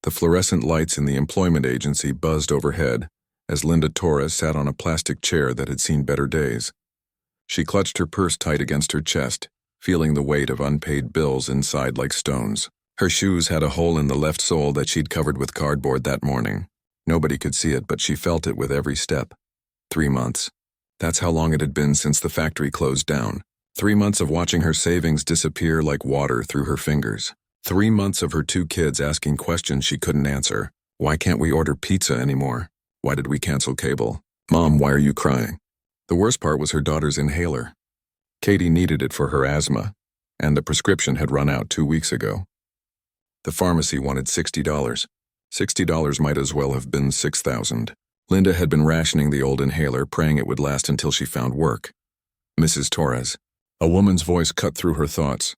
The fluorescent lights in the employment agency buzzed overhead as Linda Torres sat on a plastic chair that had seen better days. She clutched her purse tight against her chest, feeling the weight of unpaid bills inside like stones. Her shoes had a hole in the left sole that she'd covered with cardboard that morning. Nobody could see it, but she felt it with every step. 3 months. That's how long it had been since the factory closed down. 3 months of watching her savings disappear like water through her fingers. 3 months of her 2 kids asking questions she couldn't answer. Why can't we order pizza anymore? Why did we cancel cable? Mom, why are you crying? The worst part was her daughter's inhaler. Katie needed it for her asthma, and the prescription had run out 2 weeks ago. The pharmacy wanted $60. $60 might as well have been $6,000. Linda had been rationing the old inhaler, praying it would last until she found work. Mrs. Torres. A woman's voice cut through her thoughts.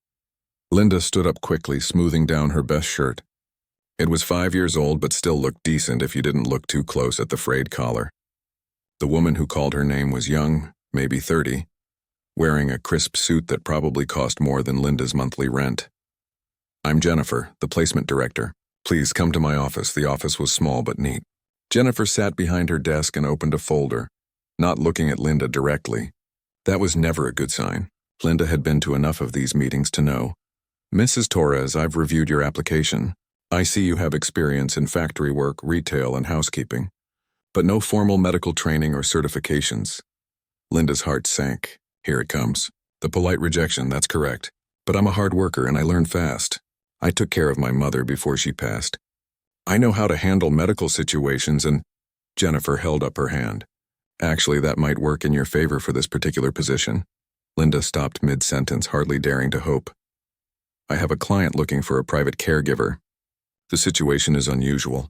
Linda stood up quickly, smoothing down her best shirt. It was 5 years old, but still looked decent if you didn't look too close at the frayed collar. The woman who called her name was young, maybe 30, wearing a crisp suit that probably cost more than Linda's monthly rent. I'm Jennifer, the placement director. Please come to my office. The office was small but neat. Jennifer sat behind her desk and opened a folder, not looking at Linda directly. That was never a good sign. Linda had been to enough of these meetings to know. Mrs. Torres, I've reviewed your application. I see you have experience in factory work, retail, and housekeeping, but no formal medical training or certifications. Linda's heart sank. Here it comes. The polite rejection, that's correct. But I'm a hard worker and I learn fast. I took care of my mother before she passed. I know how to handle medical situations and… Jennifer held up her hand. Actually, that might work in your favor for this particular position. Linda stopped mid-sentence, hardly daring to hope. I have a client looking for a private caregiver. The situation is unusual,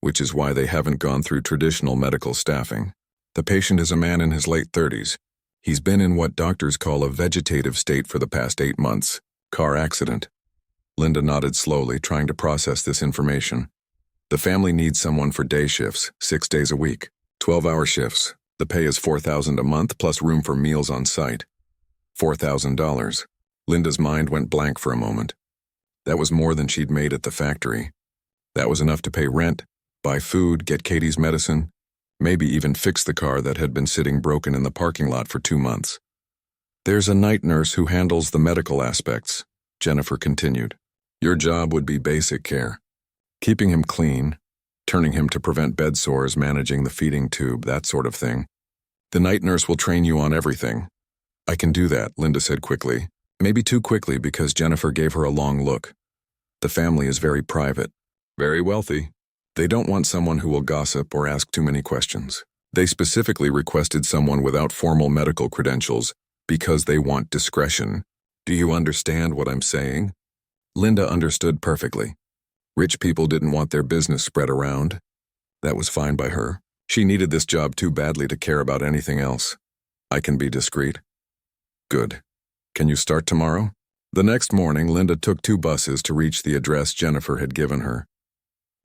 which is why they haven't gone through traditional medical staffing. The patient is a man in his late 30s. He's been in what doctors call a vegetative state for the past 8 months. Car accident. Linda nodded slowly, trying to process this information. The family needs someone for day shifts, 6 days a week, 12-hour shifts. The pay is $4,000 a month plus room for meals on site. $4,000. Linda's mind went blank for a moment. That was more than she'd made at the factory. That was enough to pay rent, buy food, get Katie's medicine, maybe even fix the car that had been sitting broken in the parking lot for 2 months. There's a night nurse who handles the medical aspects, Jennifer continued. Your job would be basic care. Keeping him clean, turning him to prevent bed sores, managing the feeding tube, that sort of thing. The night nurse will train you on everything. I can do that, Linda said quickly. Maybe too quickly because Jennifer gave her a long look. The family is very private, very wealthy. They don't want someone who will gossip or ask too many questions. They specifically requested someone without formal medical credentials because they want discretion. Do you understand what I'm saying? Linda understood perfectly. Rich people didn't want their business spread around. That was fine by her. She needed this job too badly to care about anything else. I can be discreet. Good. Can you start tomorrow? The next morning, Linda took 2 buses to reach the address Jennifer had given her.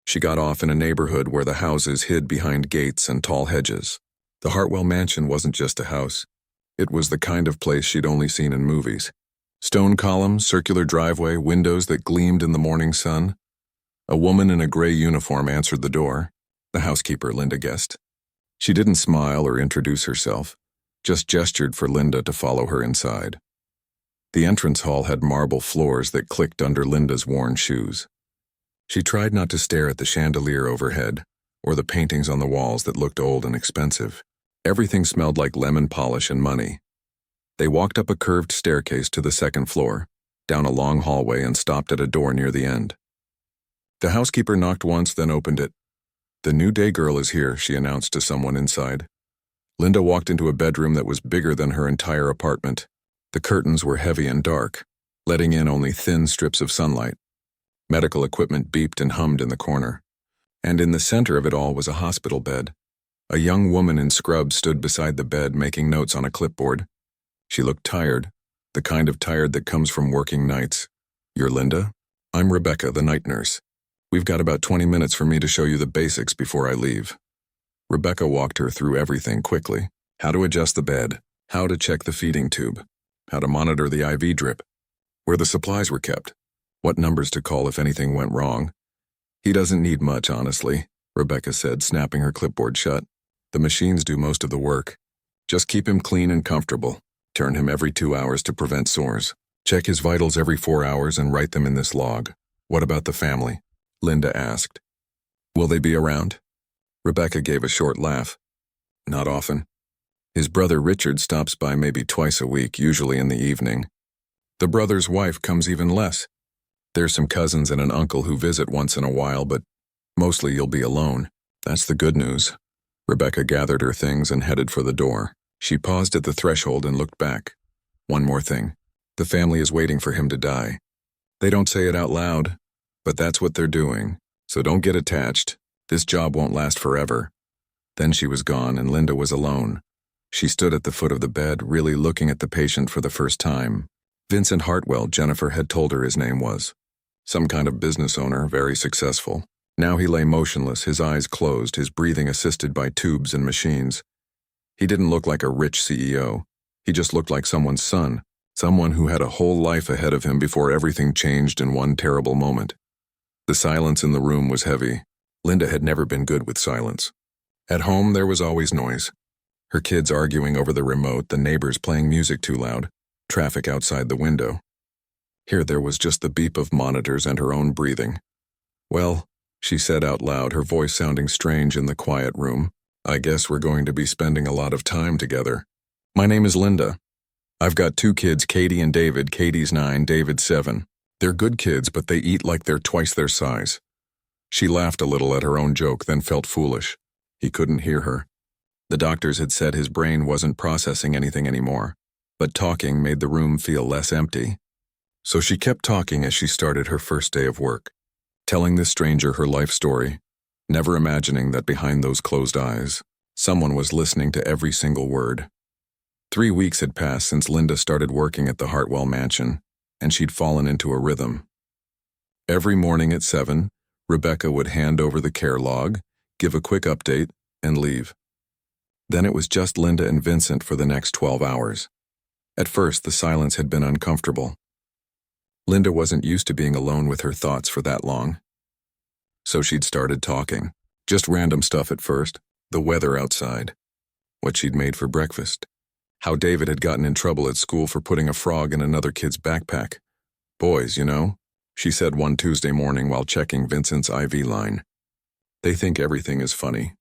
She got off in a neighborhood where the houses hid behind gates and tall hedges. The Hartwell mansion wasn't just a house. It was the kind of place she'd only seen in movies. Stone columns, circular driveway, windows that gleamed in the morning sun. A woman in a gray uniform answered the door. The housekeeper, Linda guessed. She didn't smile or introduce herself, just gestured for Linda to follow her inside. The entrance hall had marble floors that clicked under Linda's worn shoes. She tried not to stare at the chandelier overhead, or the paintings on the walls that looked old and expensive. Everything smelled like lemon polish and money. They walked up a curved staircase to the 2nd floor, down a long hallway and stopped at a door near the end. The housekeeper knocked once, then opened it. The new day girl is here, she announced to someone inside. Linda walked into a bedroom that was bigger than her entire apartment. The curtains were heavy and dark, letting in only thin strips of sunlight. Medical equipment beeped and hummed in the corner. And in the center of it all was a hospital bed. A young woman in scrubs stood beside the bed making notes on a clipboard. She looked tired, the kind of tired that comes from working nights. You're Linda? I'm Rebecca, the night nurse. We've got about 20 minutes for me to show you the basics before I leave. Rebecca walked her through everything quickly. How to adjust the bed, how to check the feeding tube, how to monitor the IV drip, where the supplies were kept, what numbers to call if anything went wrong. He doesn't need much, honestly, Rebecca said, snapping her clipboard shut. The machines do most of the work. Just keep him clean and comfortable. Turn him every 2 hours to prevent sores. Check his vitals every 4 hours and write them in this log. What about the family? Linda asked. Will they be around? Rebecca gave a short laugh. Not often. His brother Richard stops by maybe twice a week, usually in the evening. The brother's wife comes even less. There's some cousins and an uncle who visit once in a while, but mostly you'll be alone. That's the good news. Rebecca gathered her things and headed for the door. She paused at the threshold and looked back. One more thing. The family is waiting for him to die. They don't say it out loud, but that's what they're doing. So don't get attached. This job won't last forever. Then she was gone and Linda was alone. She stood at the foot of the bed, really looking at the patient for the first time. Vincent Hartwell, Jennifer had told her his name was. Some kind of business owner, very successful. Now he lay motionless, his eyes closed, his breathing assisted by tubes and machines. He didn't look like a rich CEO. He just looked like someone's son, someone who had a whole life ahead of him before everything changed in one terrible moment. The silence in the room was heavy. Linda had never been good with silence. At home, there was always noise. Her kids arguing over the remote, the neighbors playing music too loud, traffic outside the window. Here there was just the beep of monitors and her own breathing. Well, she said out loud, her voice sounding strange in the quiet room, I guess we're going to be spending a lot of time together. My name is Linda. I've got 2 kids, Katie and David. Katie's 9, David's 7. They're good kids, but they eat like they're twice their size. She laughed a little at her own joke, then felt foolish. He couldn't hear her. The doctors had said his brain wasn't processing anything anymore, but talking made the room feel less empty. So she kept talking as she started her first day of work, telling this stranger her life story, never imagining that behind those closed eyes, someone was listening to every single word. 3 weeks had passed since Linda started working at the Hartwell mansion, and she'd fallen into a rhythm. Every morning at 7, Rebecca would hand over the care log, give a quick update, and leave. Then it was just Linda and Vincent for the next 12 hours. At first, the silence had been uncomfortable. Linda wasn't used to being alone with her thoughts for that long. So she'd started talking. Just random stuff at first. The weather outside. What she'd made for breakfast. How David had gotten in trouble at school for putting a frog in another kid's backpack. Boys, you know, she said one Tuesday morning while checking Vincent's IV line. They think everything is funny.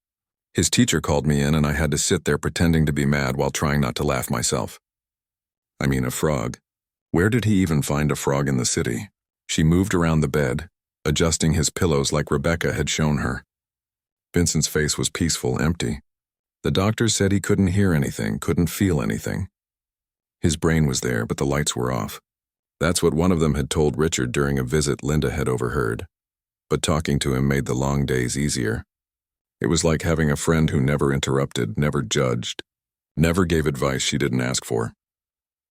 His teacher called me in and I had to sit there pretending to be mad while trying not to laugh myself. I mean, a frog. Where did he even find a frog in the city? She moved around the bed, adjusting his pillows like Rebecca had shown her. Vincent's face was peaceful, empty. The doctors said he couldn't hear anything, couldn't feel anything. His brain was there, but the lights were off. That's what one of them had told Richard during a visit Linda had overheard. But talking to him made the long days easier. It was like having a friend who never interrupted, never judged, never gave advice she didn't ask for.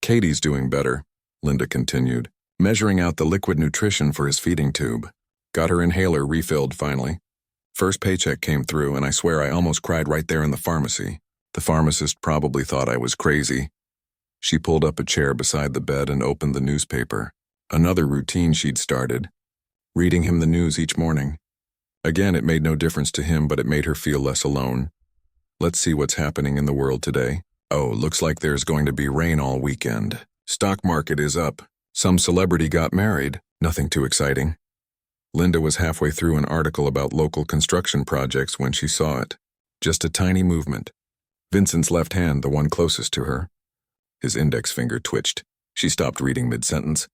Katie's doing better, Linda continued, measuring out the liquid nutrition for his feeding tube. Got her inhaler refilled finally. First paycheck came through and I swear I almost cried right there in the pharmacy. The pharmacist probably thought I was crazy. She pulled up a chair beside the bed and opened the newspaper. Another routine she'd started. Reading him the news each morning. Again, it made no difference to him, but it made her feel less alone. Let's see what's happening in the world today. Oh, looks like there's going to be rain all weekend. Stock market is up. Some celebrity got married. Nothing too exciting. Linda was halfway through an article about local construction projects when she saw it. Just a tiny movement. Vincent's left hand, the one closest to her. His index finger twitched. She stopped reading mid-sentence.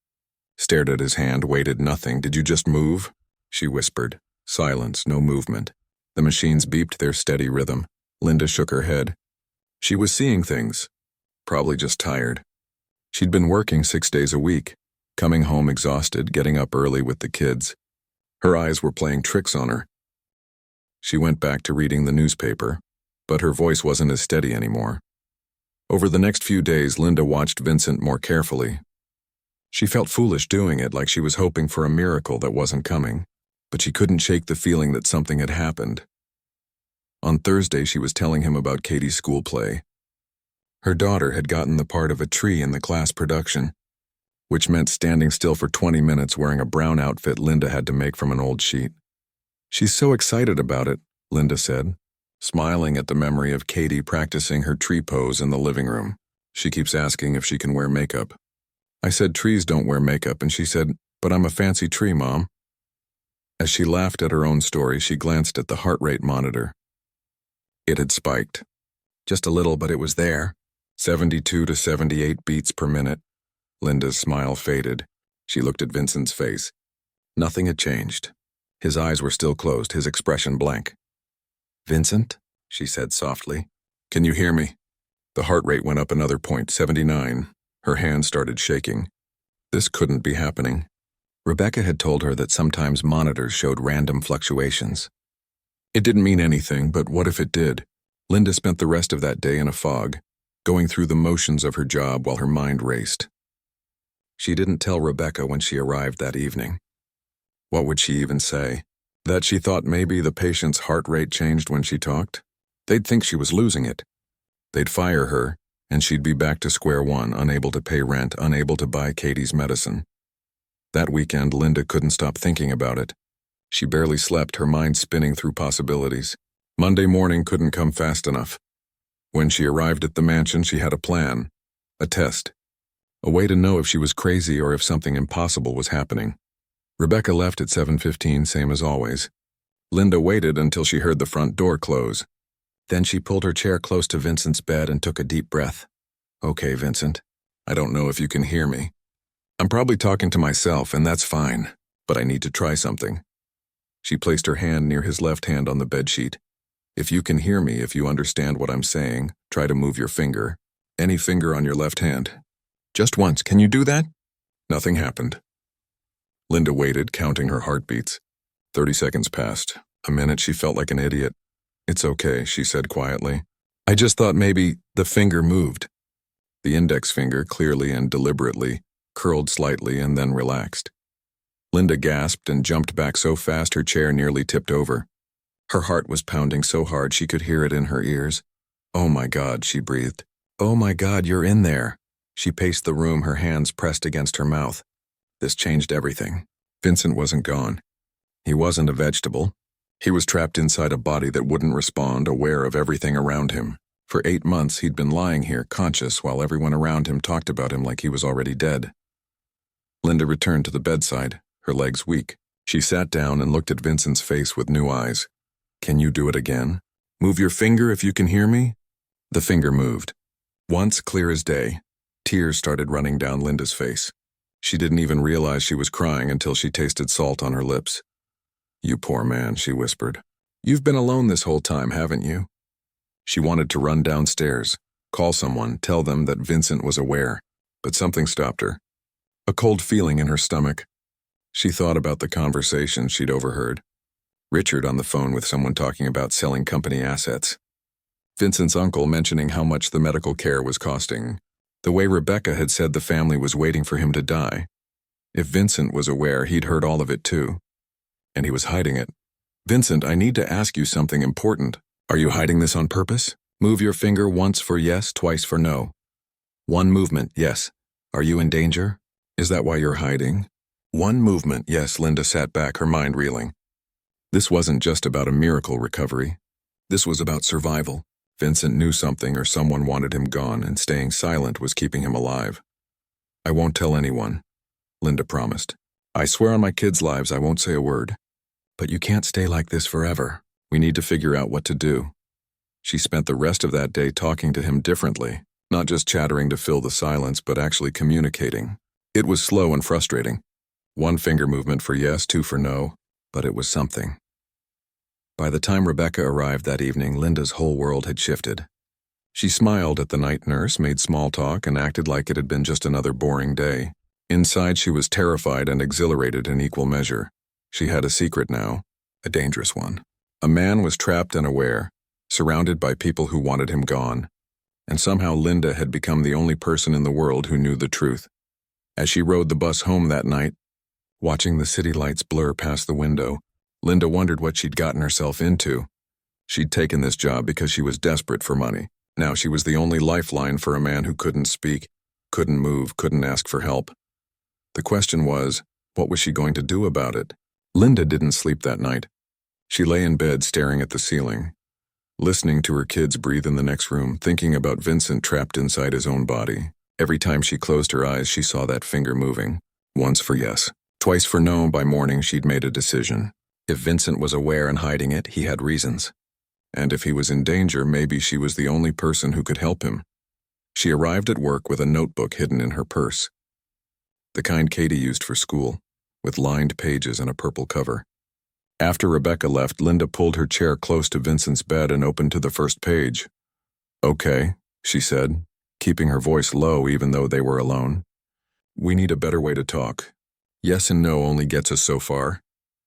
Stared at his hand, waited nothing. Did you just move? She whispered. Silence, no movement. The machines beeped their steady rhythm. Linda shook her head. She was seeing things. Probably just tired. She'd been working 6 days a week, coming home exhausted, getting up early with the kids. Her eyes were playing tricks on her. She went back to reading the newspaper, but her voice wasn't as steady anymore. Over the next few days, Linda watched Vincent more carefully. She felt foolish doing it, like she was hoping for a miracle that wasn't coming, but she couldn't shake the feeling that something had happened. On Thursday, she was telling him about Katie's school play. Her daughter had gotten the part of a tree in the class production, which meant standing still for 20 minutes wearing a brown outfit Linda had to make from an old sheet. She's so excited about it, Linda said, smiling at the memory of Katie practicing her tree pose in the living room. She keeps asking if she can wear makeup. I said trees don't wear makeup, and she said, but I'm a fancy tree, Mom. As she laughed at her own story, she glanced at the heart rate monitor. It had spiked. Just a little, but it was there. 72 to 78 beats per minute. Linda's smile faded. She looked at Vincent's face. Nothing had changed. His eyes were still closed, his expression blank. Vincent, she said softly, can you hear me? The heart rate went up another point, 79. Her hand started shaking. This couldn't be happening. Rebecca had told her that sometimes monitors showed random fluctuations. It didn't mean anything, but what if it did? Linda spent the rest of that day in a fog, going through the motions of her job while her mind raced. She didn't tell Rebecca when she arrived that evening. What would she even say? That she thought maybe the patient's heart rate changed when she talked? They'd think she was losing it. They'd fire her, and she'd be back to square one, unable to pay rent, unable to buy Katie's medicine. That weekend, Linda couldn't stop thinking about it. She barely slept, her mind spinning through possibilities. Monday morning couldn't come fast enough. When she arrived at the mansion, she had a plan, a test, a way to know if she was crazy or if something impossible was happening. Rebecca left at 7:15, same as always. Linda waited until she heard the front door close. Then she pulled her chair close to Vincent's bed and took a deep breath. Okay, Vincent, I don't know if you can hear me. I'm probably talking to myself, and that's fine, but I need to try something. She placed her hand near his left hand on the bedsheet. If you can hear me, if you understand what I'm saying, try to move your finger. Any finger on your left hand. Just once, can you do that? Nothing happened. Linda waited, counting her heartbeats. 30 seconds passed. A minute, she felt like an idiot. It's okay, she said quietly. I just thought maybe the finger moved. The index finger, clearly and deliberately, curled slightly and then relaxed. Linda gasped and jumped back so fast her chair nearly tipped over. Her heart was pounding so hard she could hear it in her ears. Oh my God, she breathed. Oh my God, you're in there. She paced the room, her hands pressed against her mouth. This changed everything. Vincent wasn't gone. He wasn't a vegetable. He was trapped inside a body that wouldn't respond, aware of everything around him. For 8 months, he'd been lying here, conscious, while everyone around him talked about him like he was already dead. Linda returned to the bedside, her legs weak. She sat down and looked at Vincent's face with new eyes. Can you do it again? Move your finger if you can hear me? The finger moved. Once, clear as day. Tears started running down Linda's face. She didn't even realize she was crying until she tasted salt on her lips. You poor man, she whispered. You've been alone this whole time, haven't you? She wanted to run downstairs, call someone, tell them that Vincent was aware, but something stopped her. A cold feeling in her stomach. She thought about the conversation she'd overheard. Richard on the phone with someone talking about selling company assets. Vincent's uncle mentioning how much the medical care was costing. The way Rebecca had said the family was waiting for him to die. If Vincent was aware, he'd heard all of it too. And he was hiding it. Vincent, I need to ask you something important. Are you hiding this on purpose? Move your finger once for yes, twice for no. One movement, yes. Are you in danger? Is that why you're hiding? One movement, yes. Linda sat back, her mind reeling. This wasn't just about a miracle recovery. This was about survival. Vincent knew something or someone wanted him gone, and staying silent was keeping him alive. I won't tell anyone, Linda promised. I swear on my kids' lives I won't say a word. But you can't stay like this forever. We need to figure out what to do. She spent the rest of that day talking to him differently, not just chattering to fill the silence, but actually communicating. It was slow and frustrating. One finger movement for yes, two for no, but it was something. By the time Rebecca arrived that evening, Linda's whole world had shifted. She smiled at the night nurse, made small talk, and acted like it had been just another boring day. Inside, she was terrified and exhilarated in equal measure. She had a secret now, a dangerous one. A man was trapped and aware, surrounded by people who wanted him gone. And somehow Linda had become the only person in the world who knew the truth. As she rode the bus home that night, watching the city lights blur past the window, Linda wondered what she'd gotten herself into. She'd taken this job because she was desperate for money. Now she was the only lifeline for a man who couldn't speak, couldn't move, couldn't ask for help. The question was, what was she going to do about it? Linda didn't sleep that night. She lay in bed staring at the ceiling, listening to her kids breathe in the next room, thinking about Vincent trapped inside his own body. Every time she closed her eyes, she saw that finger moving. Once for yes, twice for no. By morning, she'd made a decision. If Vincent was aware and hiding it, he had reasons. And if he was in danger, maybe she was the only person who could help him. She arrived at work with a notebook hidden in her purse, the kind Katie used for school, with lined pages and a purple cover. After Rebecca left, Linda pulled her chair close to Vincent's bed and opened to the first page. "Okay," she said, keeping her voice low even though they were alone. "We need a better way to talk. Yes and no only gets us so far."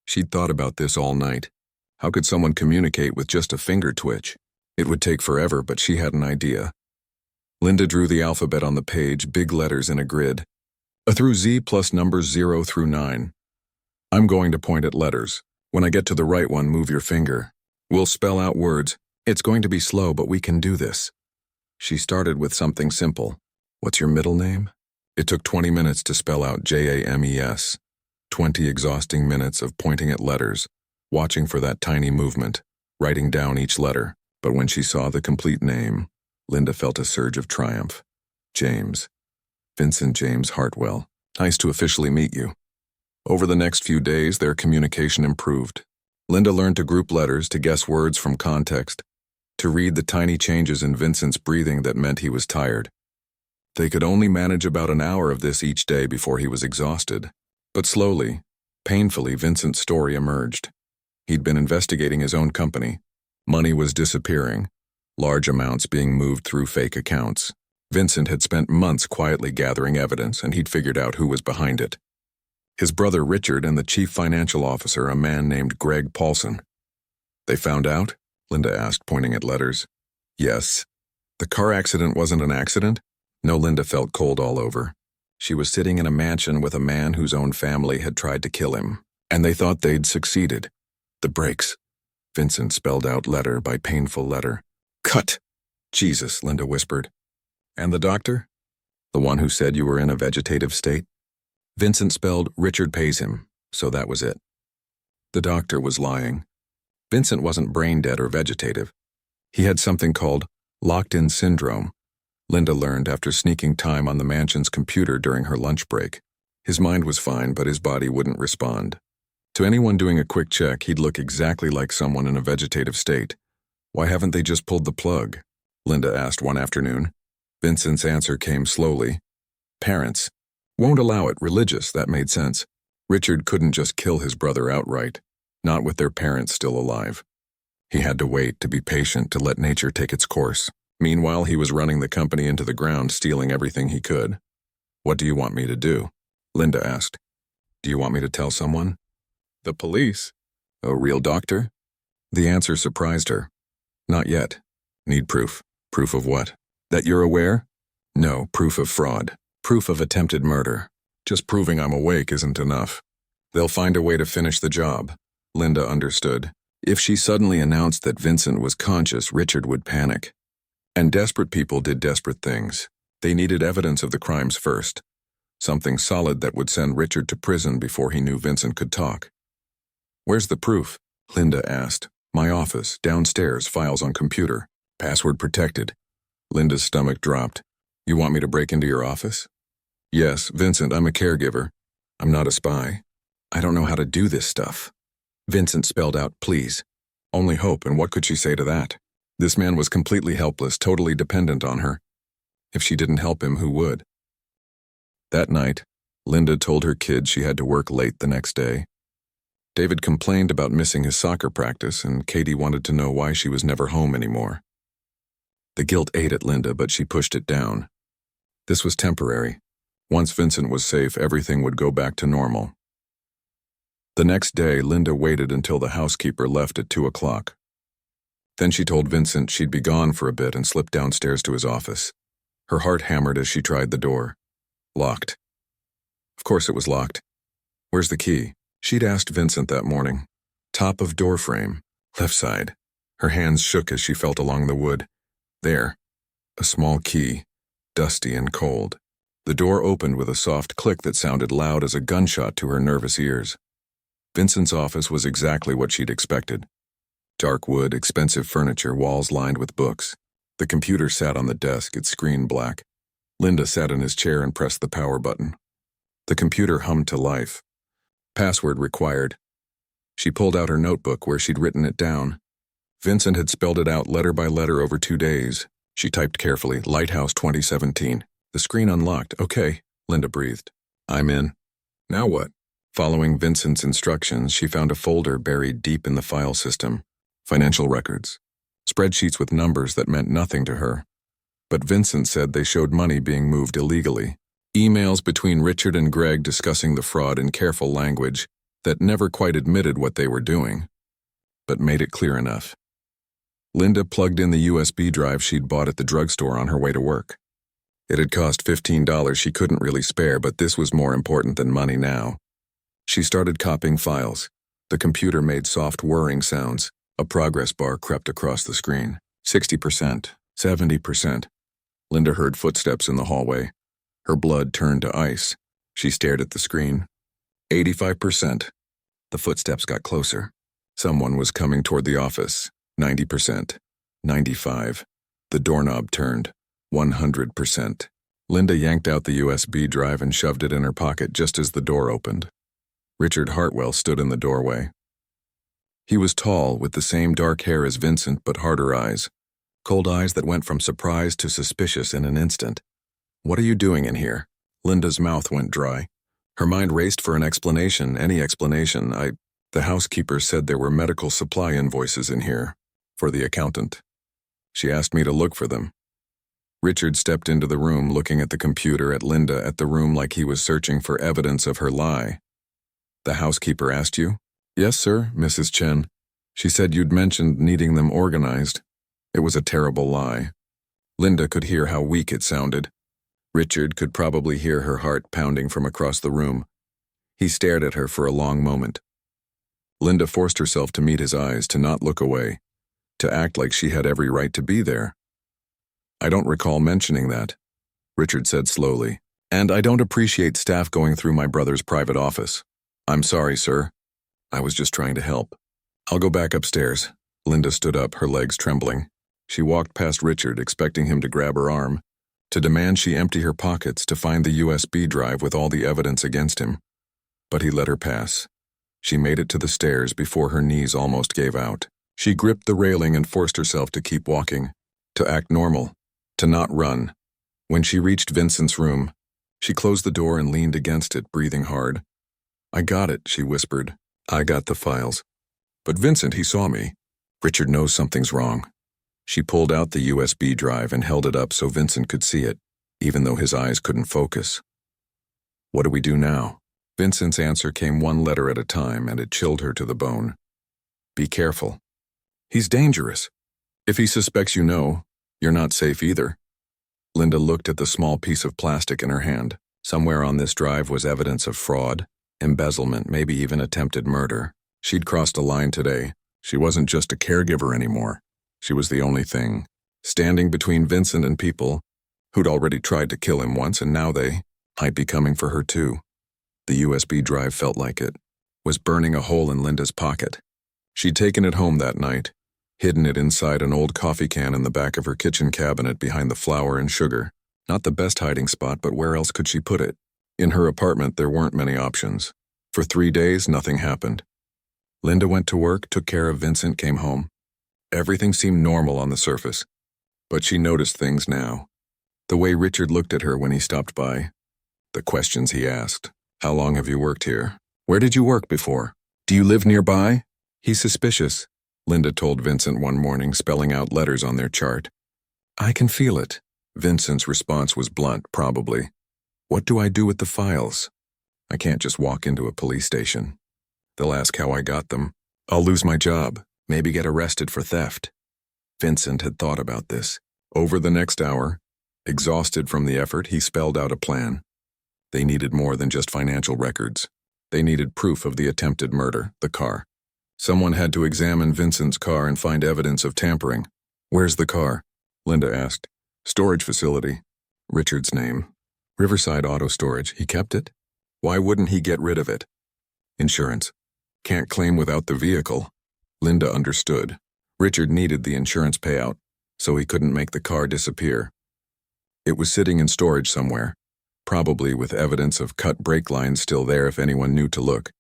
She'd thought about this all night. How could someone communicate with just a finger twitch? It would take forever, but she had an idea. Linda drew the alphabet on the page, big letters in a grid. A through Z plus numbers 0 through 9. "I'm going to point at letters. When I get to the right one, move your finger. We'll spell out words. It's going to be slow, but we can do this." She started with something simple. "What's your middle name?" It took 20 minutes to spell out JAMES. 20 exhausting minutes of pointing at letters, watching for that tiny movement, writing down each letter. But when she saw the complete name, Linda felt a surge of triumph. James. Vincent James Hartwell. "Nice to officially meet you." Over the next few days, their communication improved. Linda learned to group letters, to guess words from context, to read the tiny changes in Vincent's breathing that meant he was tired. They could only manage about an hour of this each day before he was exhausted. But slowly, painfully, Vincent's story emerged. He'd been investigating his own company. Money was disappearing, large amounts being moved through fake accounts. Vincent had spent months quietly gathering evidence, and he'd figured out who was behind it. His brother Richard and the chief financial officer, a man named Greg Paulson. "They found out?" Linda asked, pointing at letters. "Yes." "The car accident wasn't an accident?" No. Linda felt cold all over. She was sitting in a mansion with a man whose own family had tried to kill him, and they thought they'd succeeded. "The brakes." Vincent spelled out letter by painful letter. "Cut!" "Jesus," Linda whispered. "And the doctor?" "The one who said you were in a vegetative state?" Vincent spelled Richard pays him, so that was it. The doctor was lying. Vincent wasn't brain dead or vegetative. He had something called locked-in syndrome. Linda learned after sneaking time on the mansion's computer during her lunch break. His mind was fine, but his body wouldn't respond. To anyone doing a quick check, he'd look exactly like someone in a vegetative state. "Why haven't they just pulled the plug?" Linda asked one afternoon. Vincent's answer came slowly. "Parents. Won't allow it. Religious." That made sense. Richard couldn't just kill his brother outright, not with their parents still alive. He had to wait, to be patient, to let nature take its course. Meanwhile, he was running the company into the ground, stealing everything he could. "What do you want me to do?" Linda asked. "Do you want me to tell someone?" "The police." "A real doctor?" The answer surprised her. "Not yet. Need proof." "Proof of what?" "That you're aware?" "No, proof of fraud. Proof of attempted murder. Just proving I'm awake isn't enough. They'll find a way to finish the job." Linda understood. If she suddenly announced that Vincent was conscious, Richard would panic. And desperate people did desperate things. They needed evidence of the crimes first. Something solid that would send Richard to prison before he knew Vincent could talk. "Where's the proof?" Linda asked. "My office, downstairs, files on computer. Password protected." Linda's stomach dropped. "You want me to break into your office?" "Yes, Vincent, I'm a caregiver. I'm not a spy. I don't know how to do this stuff." Vincent spelled out, "Please." Only hope, and what could she say to that? This man was completely helpless, totally dependent on her. If she didn't help him, who would? That night, Linda told her kids she had to work late the next day. David complained about missing his soccer practice, and Katie wanted to know why she was never home anymore. The guilt ate at Linda, but she pushed it down. This was temporary. Once Vincent was safe, everything would go back to normal. The next day, Linda waited until the housekeeper left at 2 o'clock. Then she told Vincent she'd be gone for a bit and slipped downstairs to his office. Her heart hammered as she tried the door. Locked. Of course it was locked. "Where's the key?" She'd asked Vincent that morning. "Top of door frame. Left side." Her hands shook as she felt along the wood. There. A small key. Dusty and cold. The door opened with a soft click that sounded loud as a gunshot to her nervous ears. Vincent's office was exactly what she'd expected. Dark wood, expensive furniture, walls lined with books. The computer sat on the desk, its screen black. Linda sat in his chair and pressed the power button. The computer hummed to life. Password required. She pulled out her notebook where she'd written it down. Vincent had spelled it out letter by letter over 2 days. She typed carefully, Lighthouse 2017. The screen unlocked. Okay, Linda breathed. I'm in. Now what? Following Vincent's instructions, she found a folder buried deep in the file system. Financial records. Spreadsheets with numbers that meant nothing to her. But Vincent said they showed money being moved illegally. Emails between Richard and Greg discussing the fraud in careful language that never quite admitted what they were doing, but made it clear enough. Linda plugged in the USB drive she'd bought at the drugstore on her way to work. It had cost $15 she couldn't really spare, but this was more important than money now. She started copying files. The computer made soft whirring sounds. A progress bar crept across the screen. 60%, 70%. Linda heard footsteps in the hallway. Her blood turned to ice. She stared at the screen. 85%. The footsteps got closer. Someone was coming toward the office. 90%. 95%. The doorknob turned. 100%. Linda yanked out the USB drive and shoved it in her pocket just as the door opened. Richard Hartwell stood in the doorway. He was tall, with the same dark hair as Vincent, but harder eyes. Cold eyes that went from surprise to suspicious in an instant. What are you doing in here? Linda's mouth went dry. Her mind raced for an explanation, any explanation. The housekeeper said there were medical supply invoices in here, for the accountant. She asked me to look for them. Richard stepped into the room, looking at the computer, at Linda, at the room like he was searching for evidence of her lie. The housekeeper asked you? Yes, sir, Mrs. Chen. She said you'd mentioned needing them organized. It was a terrible lie. Linda could hear how weak it sounded. Richard could probably hear her heart pounding from across the room. He stared at her for a long moment. Linda forced herself to meet his eyes, to not look away, to act like she had every right to be there. I don't recall mentioning that, Richard said slowly, and I don't appreciate staff going through my brother's private office. I'm sorry, sir. I was just trying to help. I'll go back upstairs. Linda stood up, her legs trembling. She walked past Richard, expecting him to grab her arm, to demand she empty her pockets to find the USB drive with all the evidence against him. But he let her pass. She made it to the stairs before her knees almost gave out. She gripped the railing and forced herself to keep walking, to act normal, to not run. When she reached Vincent's room, she closed the door and leaned against it, breathing hard. I got it, she whispered. I got the files. But Vincent, he saw me. Richard knows something's wrong. She pulled out the USB drive and held it up so Vincent could see it, even though his eyes couldn't focus. What do we do now? Vincent's answer came one letter at a time, and it chilled her to the bone. Be careful. He's dangerous. If he suspects you know, you're not safe either. Linda looked at the small piece of plastic in her hand. Somewhere on this drive was evidence of fraud, embezzlement, maybe even attempted murder. She'd crossed a line today. She wasn't just a caregiver anymore. She was the only thing, standing between Vincent and people who'd already tried to kill him once, and now they might be coming for her too. The USB drive felt like it was burning a hole in Linda's pocket. She'd taken it home that night, hidden it inside an old coffee can in the back of her kitchen cabinet behind the flour and sugar. Not the best hiding spot, but where else could she put it? In her apartment, there weren't many options. For 3 days, nothing happened. Linda went to work, took care of Vincent, came home. Everything seemed normal on the surface, but she noticed things now. The way Richard looked at her when he stopped by. The questions he asked. How long have you worked here? Where did you work before? Do you live nearby? He's suspicious, Linda told Vincent one morning, spelling out letters on their chart. I can feel it. Vincent's response was blunt, probably. What do I do with the files? I can't just walk into a police station. They'll ask how I got them. I'll lose my job. Maybe get arrested for theft. Vincent had thought about this. Over the next hour, exhausted from the effort, he spelled out a plan. They needed more than just financial records. They needed proof of the attempted murder, the car. Someone had to examine Vincent's car and find evidence of tampering. Where's the car? Linda asked. Storage facility. Richard's name. Riverside Auto Storage. He kept it? Why wouldn't he get rid of it? Insurance. Can't claim without the vehicle. Linda understood. Richard needed the insurance payout, so he couldn't make the car disappear. It was sitting in storage somewhere, probably with evidence of cut brake lines still there if anyone knew to look.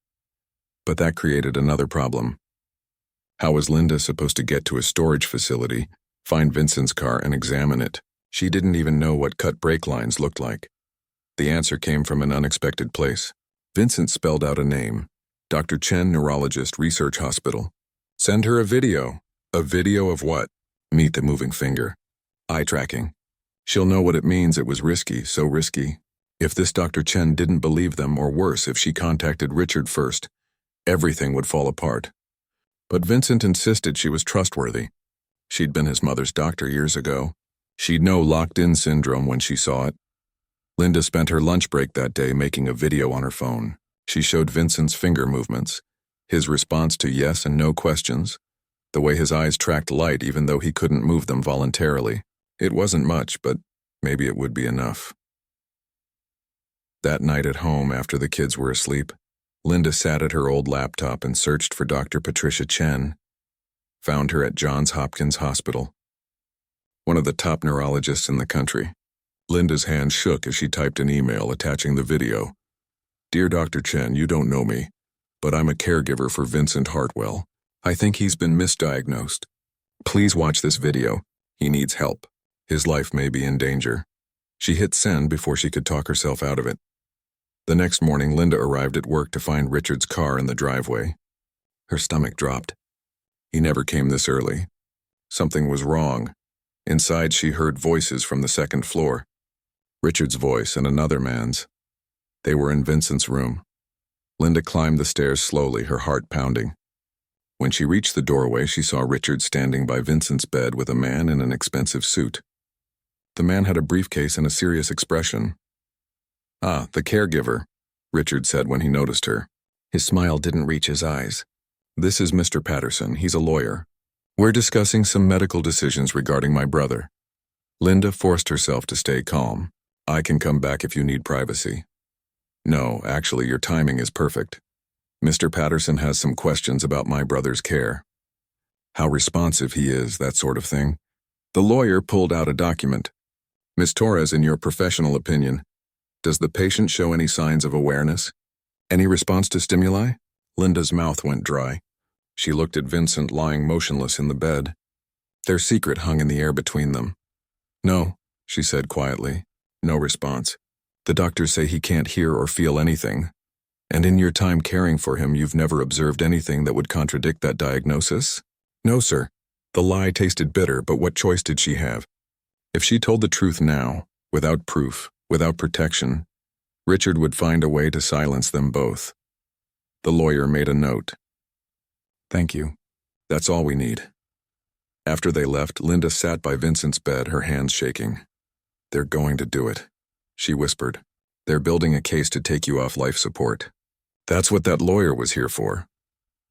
But that created another problem. How was Linda supposed to get to a storage facility, find Vincent's car, and examine it? She didn't even know what cut brake lines looked like. The answer came from an unexpected place. Vincent spelled out a name. Dr. Chen, Neurologist, Research Hospital. Send her a video. A video of what? Meet the moving finger. Eye tracking. She'll know what it means. It was risky, so risky. If this Dr. Chen didn't believe them, or worse, if she contacted Richard first, everything would fall apart. But Vincent insisted she was trustworthy. She'd been his mother's doctor years ago. She'd know locked-in syndrome when she saw it. Linda spent her lunch break that day making a video on her phone. She showed Vincent's finger movements, his response to yes and no questions, the way his eyes tracked light even though he couldn't move them voluntarily. It wasn't much, but maybe it would be enough. That night at home, after the kids were asleep, Linda sat at her old laptop and searched for Dr. Patricia Chen. Found her at Johns Hopkins Hospital, one of the top neurologists in the country. Linda's hand shook as she typed an email attaching the video. Dear Dr. Chen, you don't know me, but I'm a caregiver for Vincent Hartwell. I think he's been misdiagnosed. Please watch this video. He needs help. His life may be in danger. She hit send before she could talk herself out of it. The next morning, Linda arrived at work to find Richard's car in the driveway. Her stomach dropped. He never came this early. Something was wrong. Inside, she heard voices from the second floor. Richard's voice and another man's. They were in Vincent's room. Linda climbed the stairs slowly, her heart pounding. When she reached the doorway, she saw Richard standing by Vincent's bed with a man in an expensive suit. The man had a briefcase and a serious expression. Ah, the caregiver, Richard said when he noticed her. His smile didn't reach his eyes. This is Mr. Patterson. He's a lawyer. We're discussing some medical decisions regarding my brother. Linda forced herself to stay calm. I can come back if you need privacy. No, actually, your timing is perfect. Mr. Patterson has some questions about my brother's care. How responsive he is, that sort of thing. The lawyer pulled out a document. Ms. Torres, in your professional opinion, does the patient show any signs of awareness? Any response to stimuli? Linda's mouth went dry. She looked at Vincent lying motionless in the bed. Their secret hung in the air between them. No, she said quietly. No response. The doctors say he can't hear or feel anything. And in your time caring for him, you've never observed anything that would contradict that diagnosis? No, sir. The lie tasted bitter, but what choice did she have? If she told the truth now, without proof, without protection, Richard would find a way to silence them both. The lawyer made a note. Thank you. That's all we need. After they left, Linda sat by Vincent's bed, her hands shaking. They're going to do it, she whispered. They're building a case to take you off life support. That's what that lawyer was here for.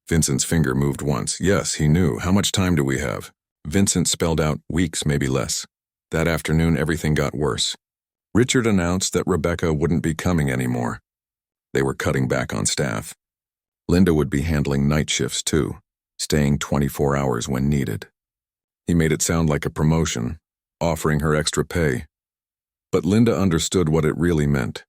Vincent's finger moved once. Yes, he knew. How much time do we have? Vincent spelled out weeks, maybe less. That afternoon, everything got worse. Richard announced that Rebecca wouldn't be coming anymore. They were cutting back on staff. Linda would be handling night shifts too, staying 24 hours when needed. He made it sound like a promotion, offering her extra pay. But Linda understood what it really meant.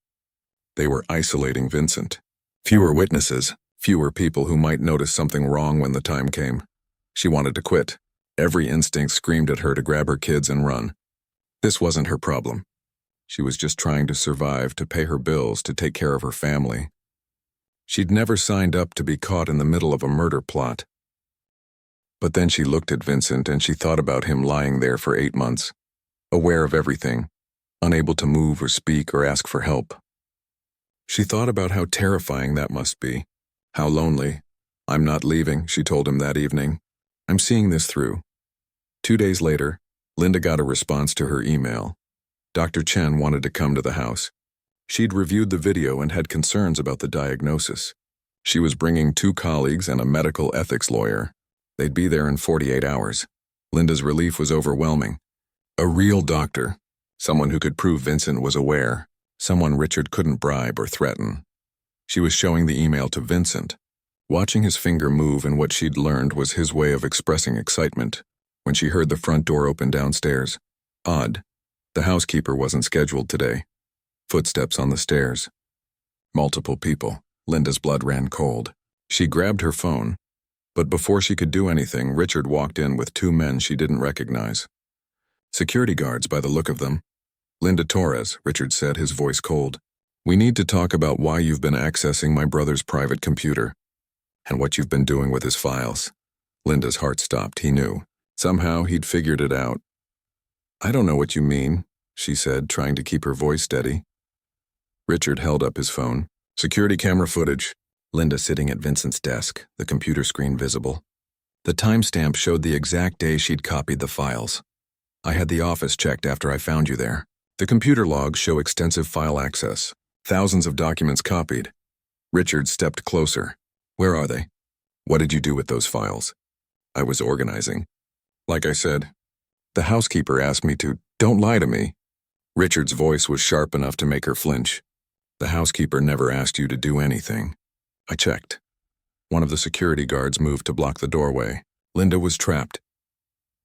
They were isolating Vincent. Fewer witnesses, fewer people who might notice something wrong when the time came. She wanted to quit. Every instinct screamed at her to grab her kids and run. This wasn't her problem. She was just trying to survive, to pay her bills, to take care of her family. She'd never signed up to be caught in the middle of a murder plot. But then she looked at Vincent and she thought about him lying there for 8 months, aware of everything, unable to move or speak or ask for help. She thought about how terrifying that must be, how lonely. I'm not leaving, she told him that evening. I'm seeing this through. 2 days later, Linda got a response to her email. Dr. Chen wanted to come to the house. She'd reviewed the video and had concerns about the diagnosis. She was bringing 2 colleagues and a medical ethics lawyer. They'd be there in 48 hours. Linda's relief was overwhelming. A real doctor, someone who could prove Vincent was aware, someone Richard couldn't bribe or threaten. She was showing the email to Vincent. Watching his finger move in what she'd learned was his way of expressing excitement when she heard the front door open downstairs. Odd. The housekeeper wasn't scheduled today. Footsteps on the stairs. Multiple people. Linda's blood ran cold. She grabbed her phone. But before she could do anything, Richard walked in with two men she didn't recognize. Security guards by the look of them. Linda Torres, Richard said, his voice cold. We need to talk about why you've been accessing my brother's private computer and what you've been doing with his files. Linda's heart stopped, he knew. Somehow he'd figured it out. I don't know what you mean, she said, trying to keep her voice steady. Richard held up his phone. Security camera footage. Linda sitting at Vincent's desk, the computer screen visible. The timestamp showed the exact day she'd copied the files. I had the office checked after I found you there. The computer logs show extensive file access. Thousands of documents copied. Richard stepped closer. Where are they? What did you do with those files? I was organizing. Like I said, the housekeeper asked me to. Don't lie to me. Richard's voice was sharp enough to make her flinch. The housekeeper never asked you to do anything. I checked. One of the security guards moved to block the doorway. Linda was trapped.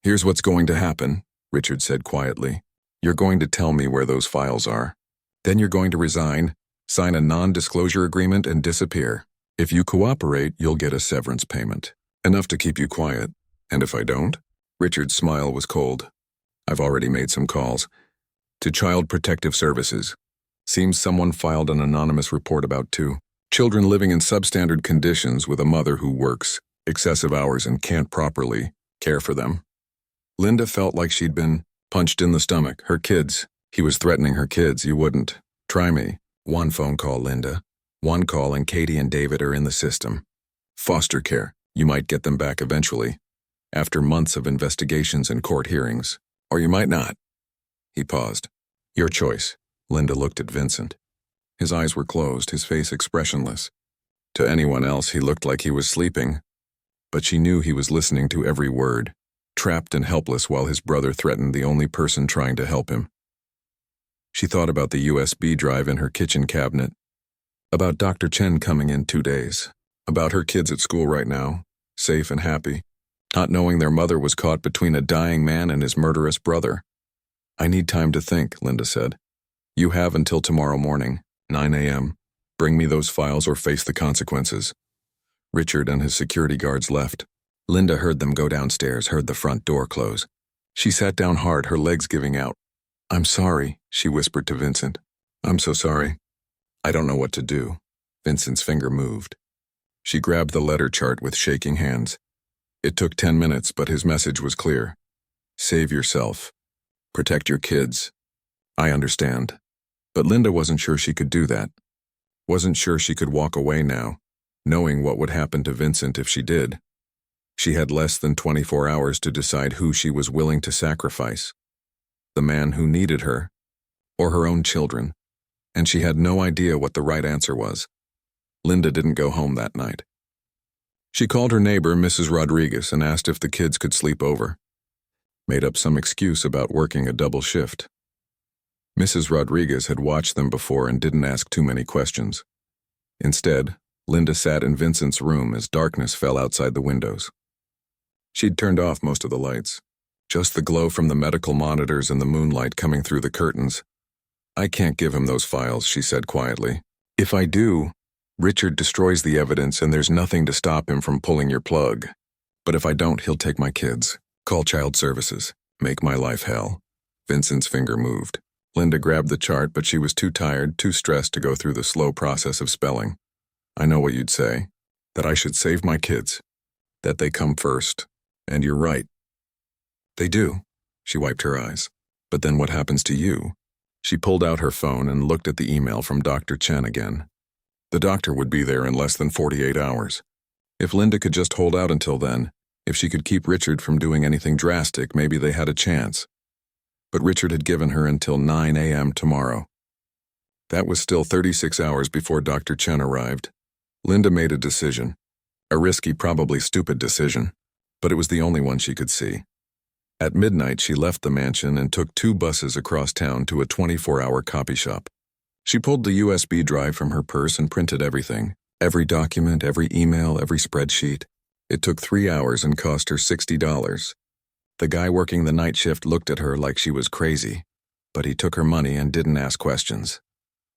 Here's what's going to happen, Richard said quietly. You're going to tell me where those files are. Then you're going to resign, sign a non-disclosure agreement, and disappear. If you cooperate, you'll get a severance payment. Enough to keep you quiet. And if I don't? Richard's smile was cold. I've already made some calls. To Child Protective Services. Seems someone filed an anonymous report about two children living in substandard conditions with a mother who works excessive hours and can't properly care for them. Linda felt like she'd been punched in the stomach. Her kids. He was threatening her kids. You wouldn't. Try me. One phone call, Linda. One call and Katie and David are in the system. Foster care. You might get them back eventually. After months of investigations and court hearings. Or you might not. He paused. Your choice. Linda looked at Vincent. His eyes were closed, his face expressionless. To anyone else, he looked like he was sleeping. But she knew he was listening to every word, trapped and helpless while his brother threatened the only person trying to help him. She thought about the USB drive in her kitchen cabinet, about Dr. Chen coming in 2 days, about her kids at school right now, safe and happy, not knowing their mother was caught between a dying man and his murderous brother. I need time to think, Linda said. You have until tomorrow morning, 9 a.m. Bring me those files or face the consequences. Richard and his security guards left. Linda heard them go downstairs, heard the front door close. She sat down hard, her legs giving out. I'm sorry, she whispered to Vincent. I'm so sorry. I don't know what to do. Vincent's finger moved. She grabbed the letter chart with shaking hands. It took 10 minutes, but his message was clear. Save yourself. Protect your kids. I understand. But Linda wasn't sure she could do that. Wasn't sure she could walk away now, knowing what would happen to Vincent if she did. She had less than 24 hours to decide who she was willing to sacrifice. The man who needed her, or her own children, and she had no idea what the right answer was. Linda didn't go home that night. She called her neighbor, Mrs. Rodriguez, and asked if the kids could sleep over. Made up some excuse about working a double shift. Mrs. Rodriguez had watched them before and didn't ask too many questions. Instead, Linda sat in Vincent's room as darkness fell outside the windows. She'd turned off most of the lights, just the glow from the medical monitors and the moonlight coming through the curtains. I can't give him those files, she said quietly. If I do, Richard destroys the evidence and there's nothing to stop him from pulling your plug. But if I don't, he'll take my kids, call child services, make my life hell. Vincent's finger moved. Linda grabbed the chart, but she was too tired, too stressed to go through the slow process of spelling. I know what you'd say, that I should save my kids, that they come first, and you're right. They do. She wiped her eyes. But then what happens to you? She pulled out her phone and looked at the email from Dr. Chen again. The doctor would be there in less than 48 hours. If Linda could just hold out until then, if she could keep Richard from doing anything drastic, maybe they had a chance. But Richard had given her until 9 a.m. tomorrow. That was still 36 hours before Dr. Chen arrived. Linda made a decision. A risky, probably stupid decision, but it was the only one she could see. At midnight, she left the mansion and took 2 buses across town to a 24-hour copy shop. She pulled the USB drive from her purse and printed everything, Every document, every email, every spreadsheet. It took 3 hours and cost her $60. The guy working the night shift looked at her like she was crazy, but he took her money and didn't ask questions.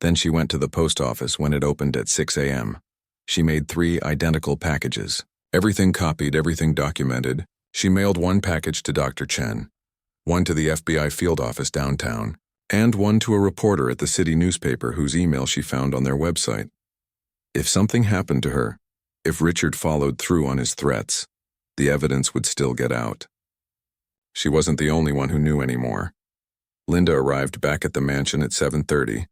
Then she went to the post office when it opened at 6 a.m. She made 3 identical packages. Everything copied, everything documented. She mailed 1 package to Dr. Chen, 1 to the FBI field office downtown, and 1 to a reporter at the city newspaper whose email she found on their website. If something happened to her, if Richard followed through on his threats, the evidence would still get out. She wasn't the only one who knew anymore. Linda arrived back at the mansion at 7:30.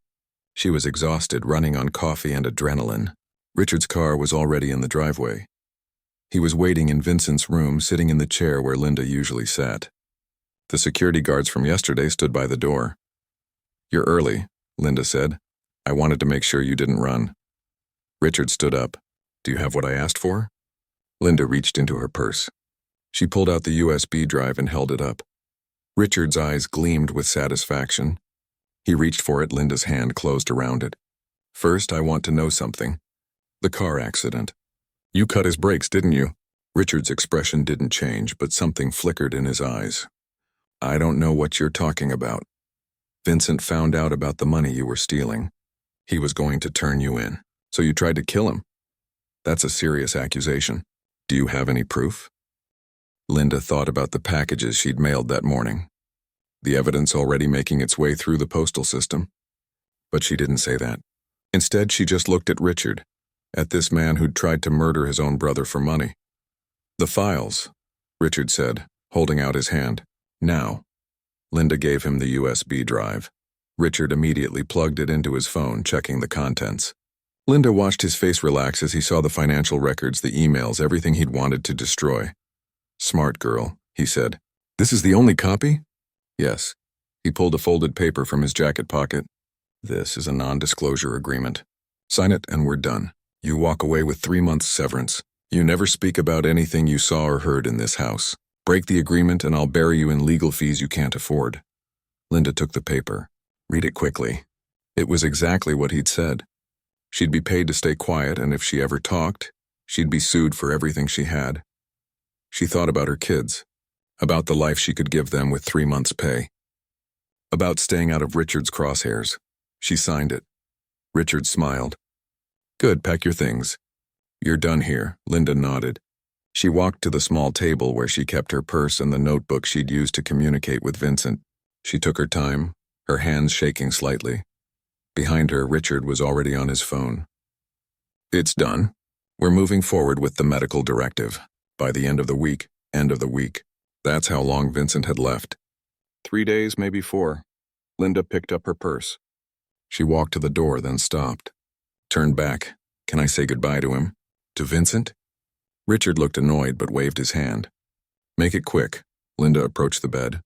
She was exhausted, running on coffee and adrenaline. Richard's car was already in the driveway. He was waiting in Vincent's room, sitting in the chair where Linda usually sat. The security guards from yesterday stood by the door. "You're early," Linda said. "I wanted to make sure you didn't run." Richard stood up. "Do you have what I asked for?" Linda reached into her purse. She pulled out the USB drive and held it up. Richard's eyes gleamed with satisfaction. He reached for it, Linda's hand closed around it. "First, I want to know something. The car accident. You cut his brakes, didn't you?" Richard's expression didn't change, but something flickered in his eyes. "I don't know what you're talking about. Vincent found out about the money you were stealing. He was going to turn you in, so you tried to kill him. That's a serious accusation. Do you have any proof?" Linda thought about the packages she'd mailed that morning, the evidence already making its way through the postal system. But she didn't say that. Instead, she just looked at Richard, at this man who'd tried to murder his own brother for money. "The files," Richard said, holding out his hand. "Now." Linda gave him the USB drive. Richard immediately plugged it into his phone, checking the contents. Linda watched his face relax as he saw the financial records, the emails, everything he'd wanted to destroy. "Smart girl," he said. "This is the only copy?" "Yes." He pulled a folded paper from his jacket pocket. "This is a non-disclosure agreement. Sign it and we're done. You walk away with 3 months severance. You never speak about anything you saw or heard in this house. Break the agreement and I'll bury you in legal fees you can't afford." Linda took the paper. Read it quickly. It was exactly what he'd said. She'd be paid to stay quiet, and if she ever talked, she'd be sued for everything she had. She thought about her kids, about the life she could give them with 3 months' pay, about staying out of Richard's crosshairs. She signed it. Richard smiled. "Good, pack your things. You're done here," Linda nodded. She walked to the small table where she kept her purse and the notebook she'd used to communicate with Vincent. She took her time, her hands shaking slightly. Behind her, Richard was already on his phone. "It's done. We're moving forward with the medical directive. By the end of the week, end of the week." That's how long Vincent had left. 3 days, maybe 4. Linda picked up her purse. She walked to the door, then stopped. Turned back. "Can I say goodbye to him? To Vincent?" Richard looked annoyed but waved his hand. "Make it quick." Linda approached the bed.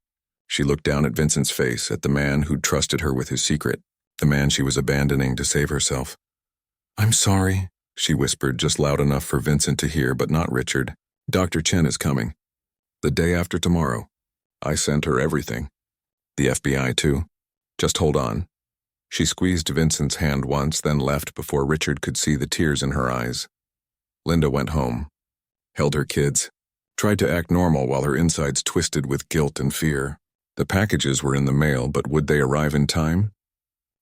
She looked down at Vincent's face, at the man who'd trusted her with his secret, the man she was abandoning to save herself. "I'm sorry," she whispered, just loud enough for Vincent to hear, but not Richard. "Dr. Chen is coming. The day after tomorrow. I sent her everything. The FBI, too. Just hold on." She squeezed Vincent's hand once, then left before Richard could see the tears in her eyes. Linda went home, held her kids, tried to act normal while her insides twisted with guilt and fear. The packages were in the mail, but would they arrive in time?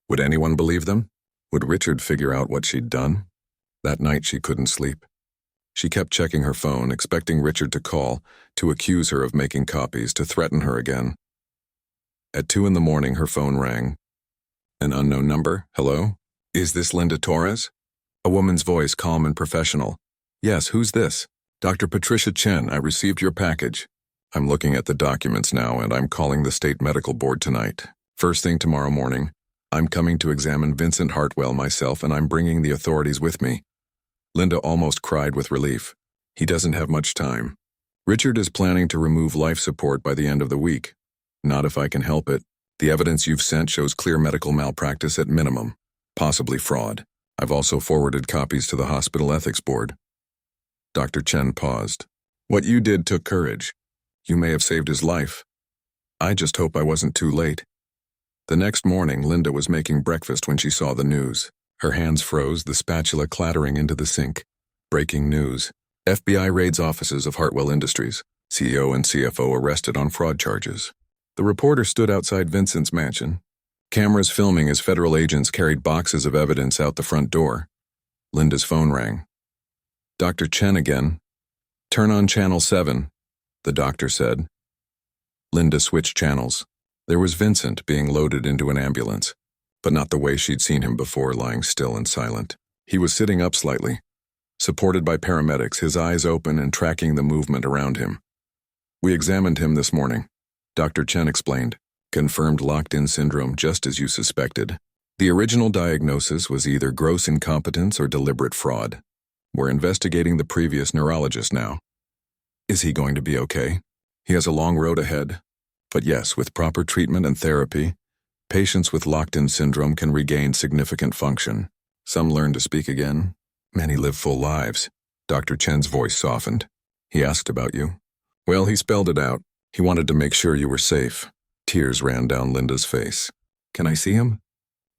Would anyone believe them? Would Richard figure out what she'd done? That night she couldn't sleep. She kept checking her phone, expecting Richard to call, to accuse her of making copies, to threaten her again. At 2 a.m, her phone rang. An unknown number. "Hello? Is this Linda Torres?" A woman's voice, calm and professional. "Yes, who's this?" "Dr. Patricia Chen, I received your package. I'm looking at the documents now, and I'm calling the state medical board tonight. First thing tomorrow morning, I'm coming to examine Vincent Hartwell myself, and I'm bringing the authorities with me." Linda almost cried with relief. He doesn't have much time. Richard is planning to remove life support by the end of the week. Not if I can help it. The evidence you've sent shows clear medical malpractice at minimum, possibly fraud. I've also forwarded copies to the hospital ethics board. Dr. Chen paused. "What you did took courage. You may have saved his life. I just hope I wasn't too late." The next morning, Linda was making breakfast when she saw the news. Her hands froze, the spatula clattering into the sink. Breaking news. FBI raids offices of Hartwell Industries. CEO and CFO arrested on fraud charges. The reporter stood outside Vincent's mansion. Cameras filming as federal agents carried boxes of evidence out the front door. Linda's phone rang. Dr. Chen again. Turn on channel 7, the doctor said. Linda switched channels. There was Vincent being loaded into an ambulance, but not the way she'd seen him before, lying still and silent. He was sitting up slightly, supported by paramedics, his eyes open and tracking the movement around him. We examined him this morning, Dr. Chen explained. Confirmed locked-in syndrome, just as you suspected. The original diagnosis was either gross incompetence or deliberate fraud. We're investigating the previous neurologist now. Is he going to be okay? He has a long road ahead. But yes, with proper treatment and therapy, patients with locked-in syndrome can regain significant function. Some learn to speak again. Many live full lives. Dr. Chen's voice softened. He asked about you. Well, he spelled it out. He wanted to make sure you were safe. Tears ran down Linda's face. Can I see him?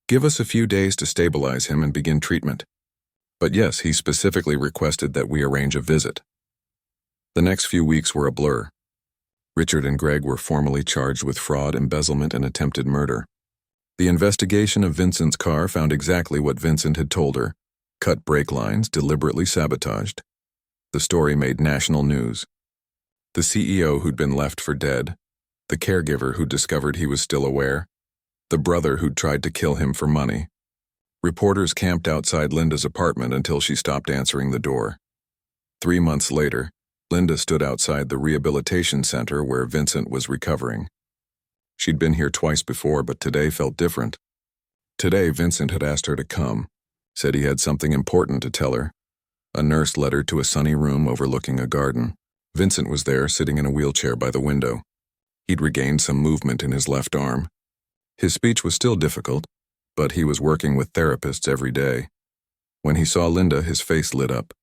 Give us a few days to stabilize him and begin treatment. But yes, he specifically requested that we arrange a visit. The next few weeks were a blur. Richard and Greg were formally charged with fraud, embezzlement, and attempted murder. The investigation of Vincent's car found exactly what Vincent had told her. Cut brake lines, deliberately sabotaged. The story made national news. The CEO who'd been left for dead, the caregiver who discovered he was still aware, the brother who'd tried to kill him for money. Reporters camped outside Linda's apartment until she stopped answering the door. 3 months later, Linda stood outside the rehabilitation center where Vincent was recovering. She'd been here twice before, but today felt different. Today, Vincent had asked her to come, said he had something important to tell her. A nurse led her to a sunny room overlooking a garden. Vincent was there, sitting in a wheelchair by the window. He'd regained some movement in his left arm. His speech was still difficult, but he was working with therapists every day. When he saw Linda, his face lit up.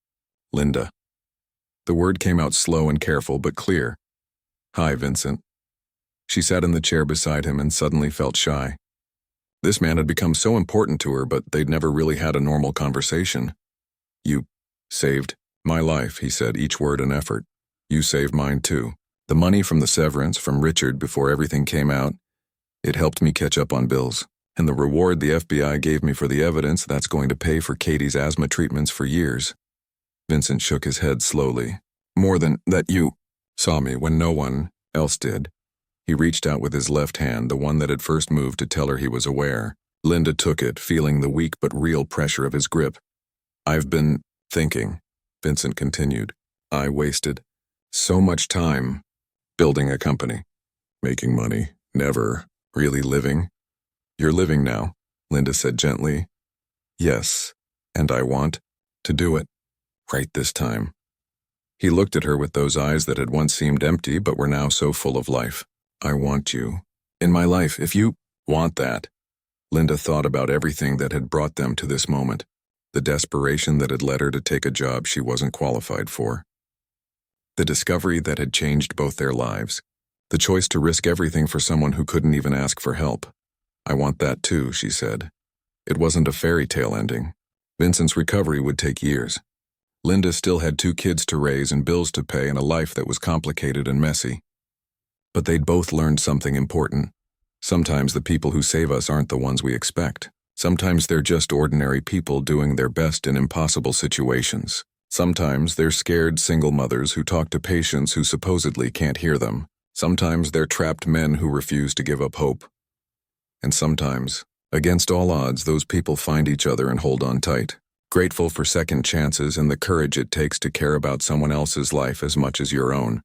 Linda. The word came out slow and careful, but clear. Hi, Vincent. She sat in the chair beside him and suddenly felt shy. This man had become so important to her, but they'd never really had a normal conversation. You saved my life, he said, each word an effort. You saved mine too. The money from the severance from Richard before everything came out, it helped me catch up on bills. And the reward the FBI gave me for the evidence, that's going to pay for Katie's asthma treatments for years. Vincent shook his head slowly. More than that, you saw me when no one else did. He reached out with his left hand, the one that had first moved to tell her he was aware. Linda took it, feeling the weak but real pressure of his grip. I've been thinking, Vincent continued. I wasted so much time building a company, making money, never really living. You're living now, Linda said gently. Yes, and I want to do it right this time. He looked at her with those eyes that had once seemed empty but were now so full of life. I want you in my life, if you want that. Linda thought about everything that had brought them to this moment, the desperation that had led her to take a job she wasn't qualified for, the discovery that had changed both their lives, the choice to risk everything for someone who couldn't even ask for help. I want that too, she said. It wasn't a fairy tale ending. Vincent's recovery would take years. Linda still had 2 kids to raise and bills to pay and a life that was complicated and messy. But they'd both learned something important. Sometimes the people who save us aren't the ones we expect. Sometimes they're just ordinary people doing their best in impossible situations. Sometimes they're scared single mothers who talk to patients who supposedly can't hear them. Sometimes they're trapped men who refuse to give up hope. And sometimes, against all odds, those people find each other and hold on tight, grateful for second chances and the courage it takes to care about someone else's life as much as your own.